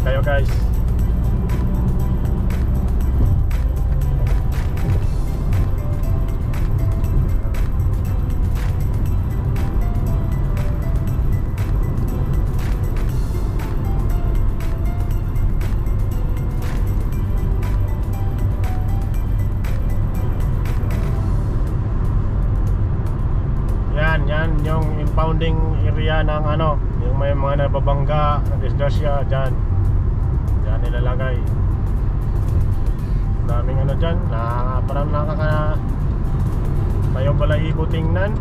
Tayo guys. Yan yung impounding area ng ano, yung may mga nababangga, disgrasya dyan. Diyan nilalagay. Daming ano dyan na parang nakaka tayo balahibo tingnan.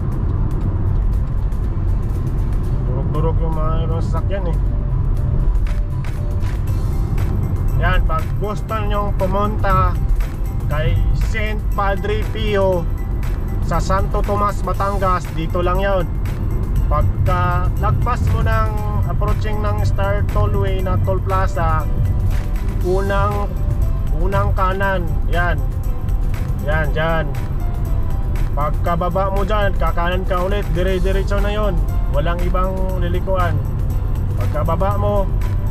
Durog-durog yung mga ibang sasakyan eh. Yan, pag gusto nyong pumunta kay St. Padre Pio sa Santo Tomas, Batangas, dito lang yun. Pagka lagpas mo ng approaching ng Star Tollway na Toll Plaza, unang kanan, yan dyan. Pagkababa mo dyan, kakanan ka ulit, dire-diretso na yon, walang ibang lilikuan. Pagkababa mo,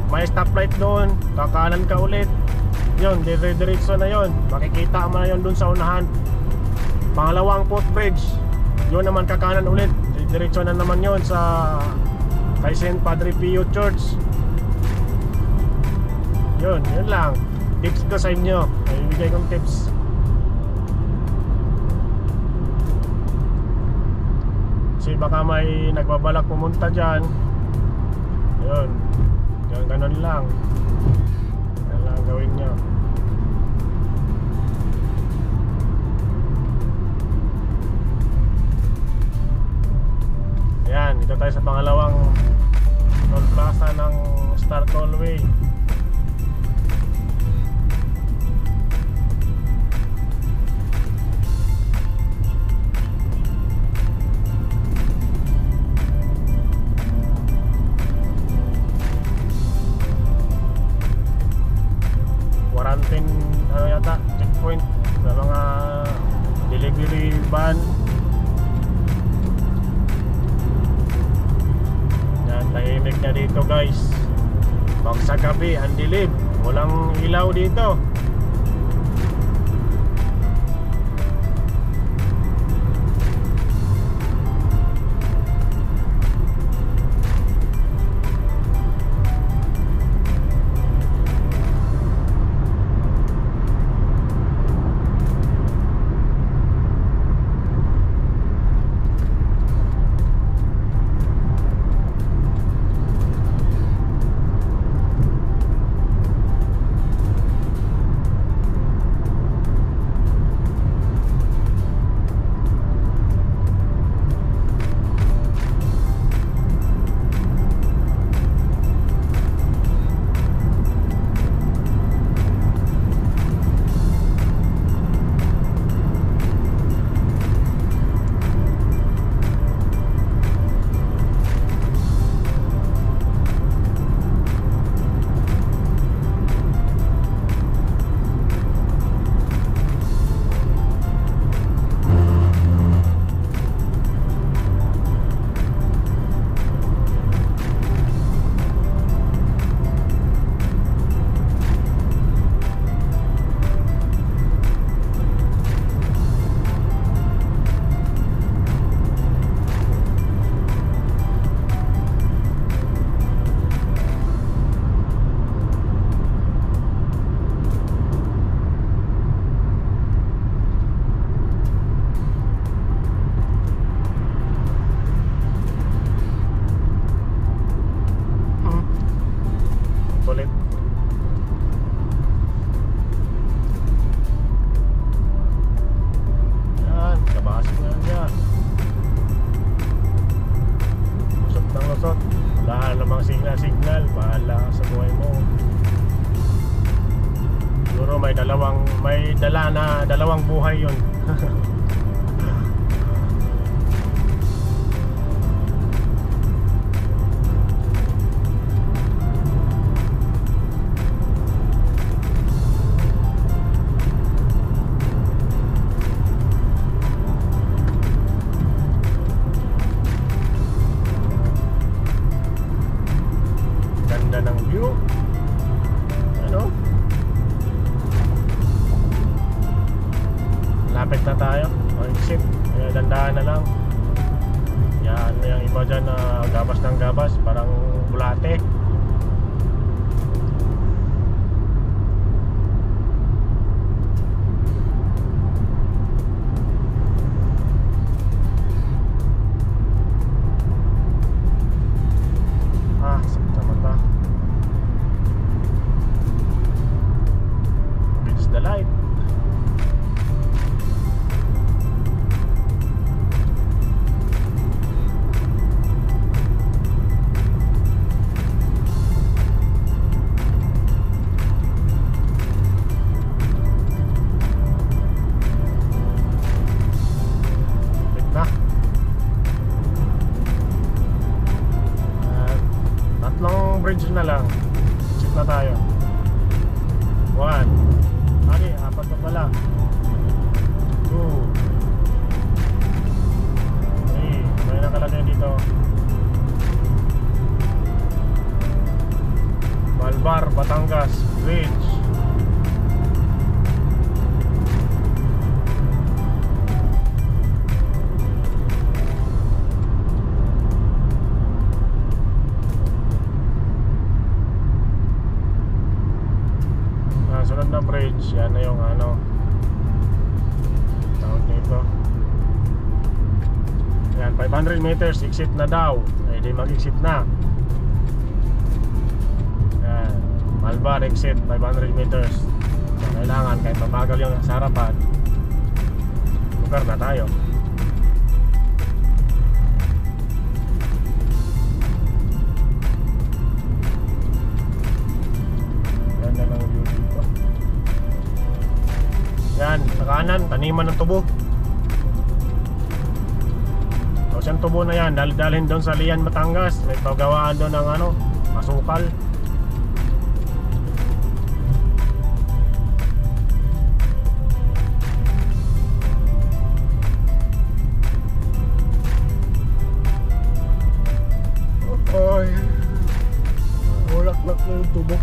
may stoplight doon, kakanan ka ulit, yun, dire-diretso na yon. Makikita mo na yon dun sa unahan. Pangalawang footbridge, yun naman kakanan ulit, diretso na naman yon sa kay St. Padre Pio Church. Yun lang. Tips ko sa inyo. May bibigay kong tips. Kasi baka may nagbabalak pumunta dyan. Yun. Ganun lang. Ganun lang gawin nyo. Ayan, dito tayo sa pangalawang toll plaza ng Star Tollway. Quarantine ano yata, checkpoint sa mga delivery van. Yan, tahimik na dito guys. Pag sa gabi, ang dilim, walang ilaw dito. may dalawang buhay yun. Ganda ng view. Ano? Lapit na tayo. Exit. Kaya dandahan na lang. Yan, may ang iba dyan na gabas ng gabas. Parang bulate. Sakit sa mata. It's the light. Bridge na lang. Check na tayo. 1. Ani, 4 na pala. 2. 3. May nakalagay dito. Malbar, Batangas Bridge. Sunod na bridge, yan na yung ano tawag nito. Yan, 500 meters, exit na daw. Eh di mag-exit na. Yan, Malbar exit, 500 meters. So, kailangan kahit mabagal yung sa harapan, lugar na tayo. Ganda ng view dito. Yan, sa kanan, taniman ng tubo. Tapos yung tubo na yan, dalhin doon sa Lian, Batangas. May pagawaan doon ng ano, masukal. Ay, ulak-lak na yung tubo.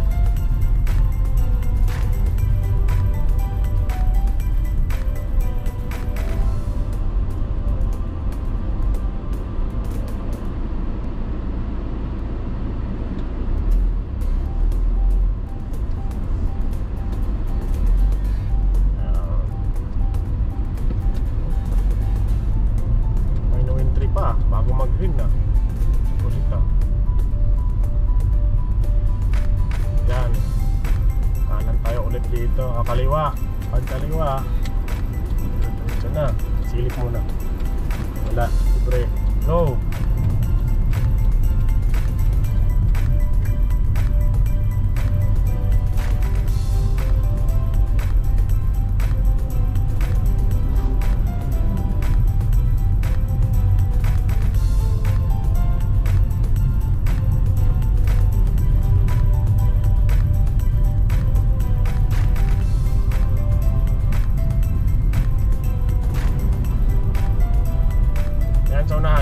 Bago mag-green na Kulita. Yan, kanan tayo ulit dito. Kaliwa. Pag kaliwa, ito na, silip muna. Wala, libre. Go.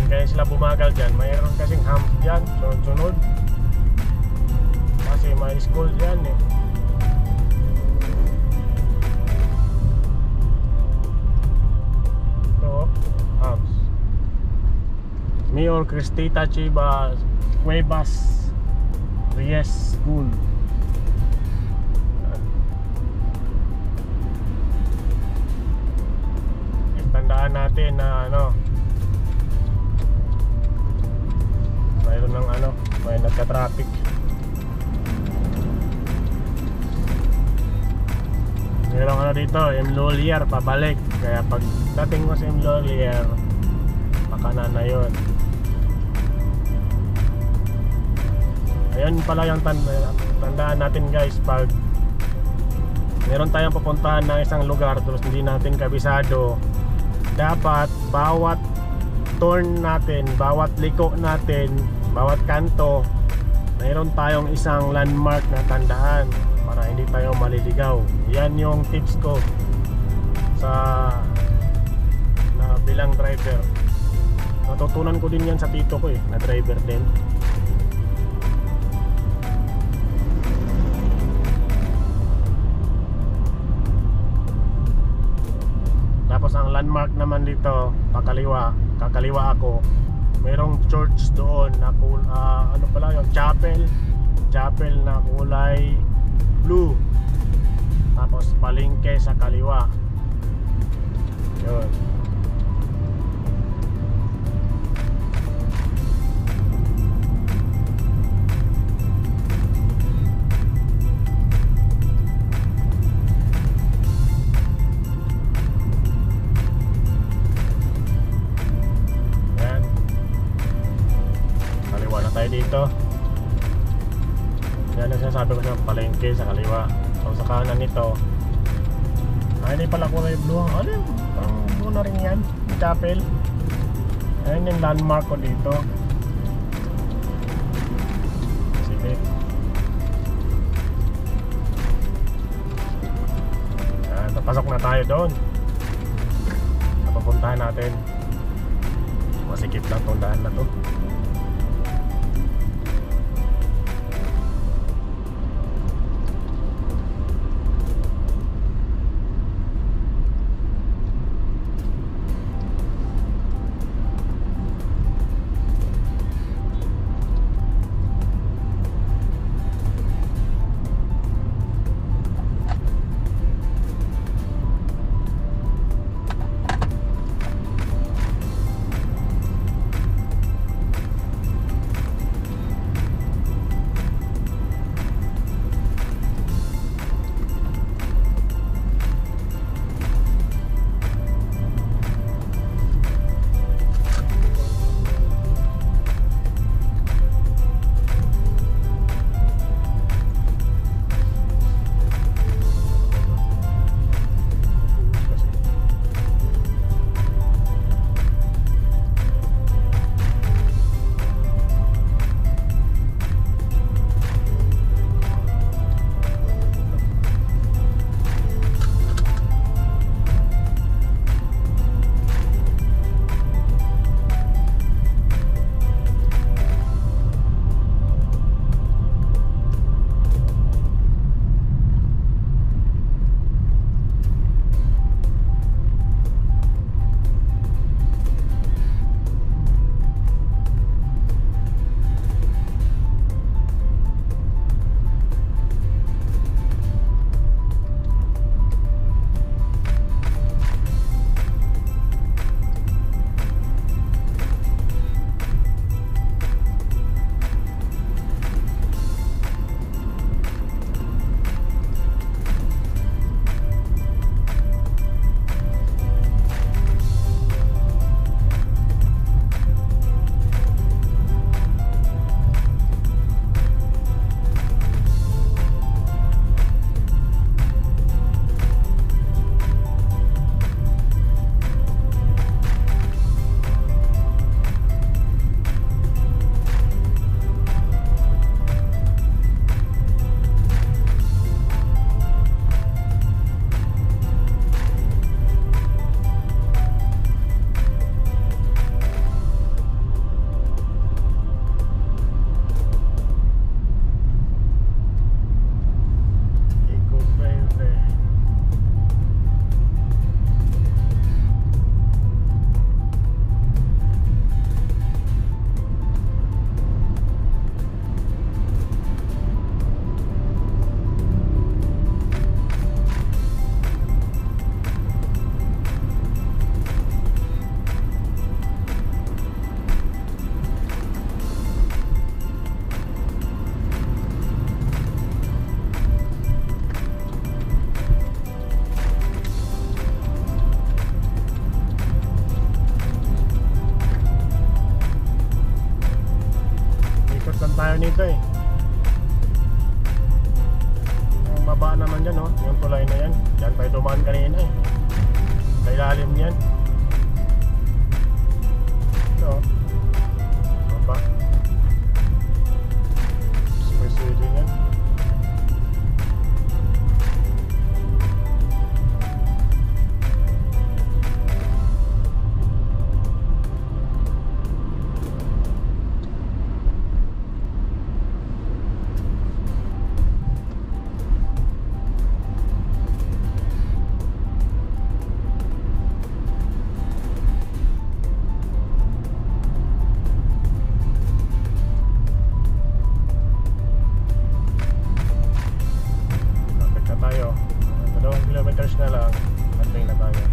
Kaya sila bumagal dyan. Mayroon kasing hump dyan, sunod-sunod. Kasi may school dyan eh. Ito, humps. Mayor Cristita Chivas Cuevas Reyes School. Tandaan natin na ano, mayroon ng ano, may nagka-traffic. Mayroon ano dito, M. Lolier pabalik. Kaya pag dating mo sa M. Lolier, pakanan na yun. Ayan pala yung tandaan natin guys. Pag meron tayong pupuntahan ng isang lugar tapos hindi natin kabisado, dapat bawat turn natin, bawat liko natin, bawat kanto, mayroon tayong isang landmark na tandaan para hindi tayo maliligaw. Yan yung tips ko sa na bilang driver. Natutunan ko din yan sa tito ko na driver din. Tapos ang landmark naman dito, kakaliwa ako, mayroong church doon na ano pala yung chapel na kulay blue. Tapos palengke sa kaliwa. Yun. Dito yan ang sinasabi ko sa palengke sa kaliwa. So sa kanan nito hindi pala kulay blue. Ano yun? Parang blue na rin yan, yung chapel. Ayan yung landmark ko dito. Sige, papasok na tayo doon sa papuntahan natin. Masikip lang itong daan na to. tayo nito eh. Ang baba naman dyan, oh. Yung tulay na yan. Yan tayo dumaan kanina eh. Sa ilalim yan. Ito. Baba. Expressway din yan. Tayo 2 kilometers na lang, anting na tayo.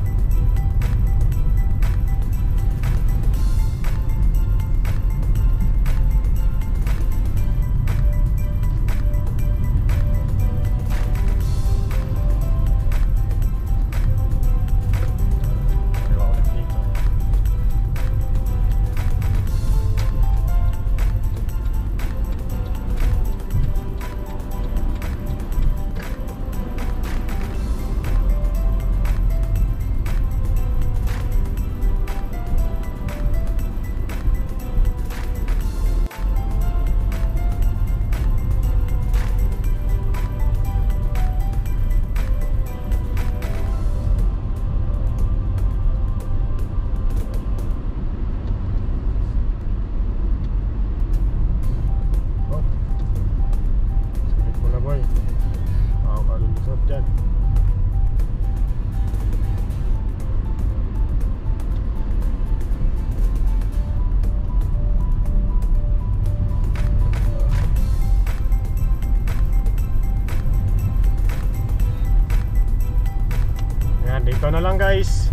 Dito na lang guys,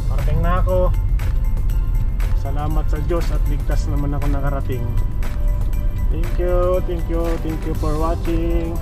parating na ako. Salamat sa Diyos at ligtas naman ako nakarating. Thank you for watching.